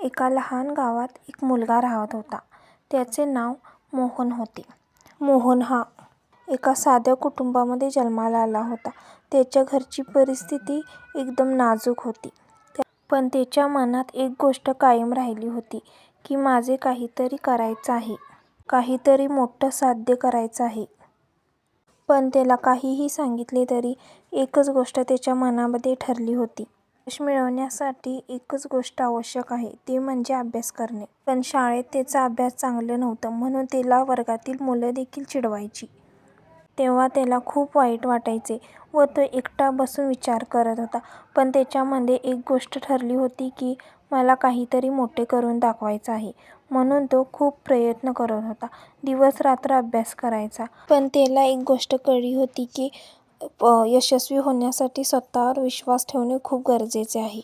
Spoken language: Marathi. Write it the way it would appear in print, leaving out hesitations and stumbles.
एका लहान गावात एक मुलगा राहत होता. त्याचे नाव मोहन होते. मोहन हा एका साध्या कुटुंबामध्ये जन्माला आला होता. त्याच्या घरची परिस्थिती एकदम नाजूक होती. पण त्याच्या मनात एक गोष्ट कायम राहिली होती की माझे काहीतरी करायचं आहे, काहीतरी मोठं साध्य करायचं आहे. पण त्याला काहीही सांगितले तरी एकच गोष्ट त्याच्या मनामध्ये ठरली होती. यश मिळवण्यासाठी एकच गोष्ट आवश्यक आहे, ते म्हणजे अभ्यास करणे. पण शाळेत त्याचा अभ्यास चांगलं नव्हतं म्हणून त्याला वर्गातील मुलं देखील चिडवायची. तेव्हा त्याला खूप वाईट वाटायचे व तो एकटा बसून विचार करत होता. पण त्याच्यामध्ये एक गोष्ट ठरली होती की मला काहीतरी मोठे करून दाखवायचं आहे. म्हणून तो खूप प्रयत्न करत होता. दिवस रात्र अभ्यास करायचा. पण त्याला एक गोष्ट कळली होती की यशस्वी होण्यासाठी स्वतःवर विश्वास ठेवणे खूप गरजेचे आहे.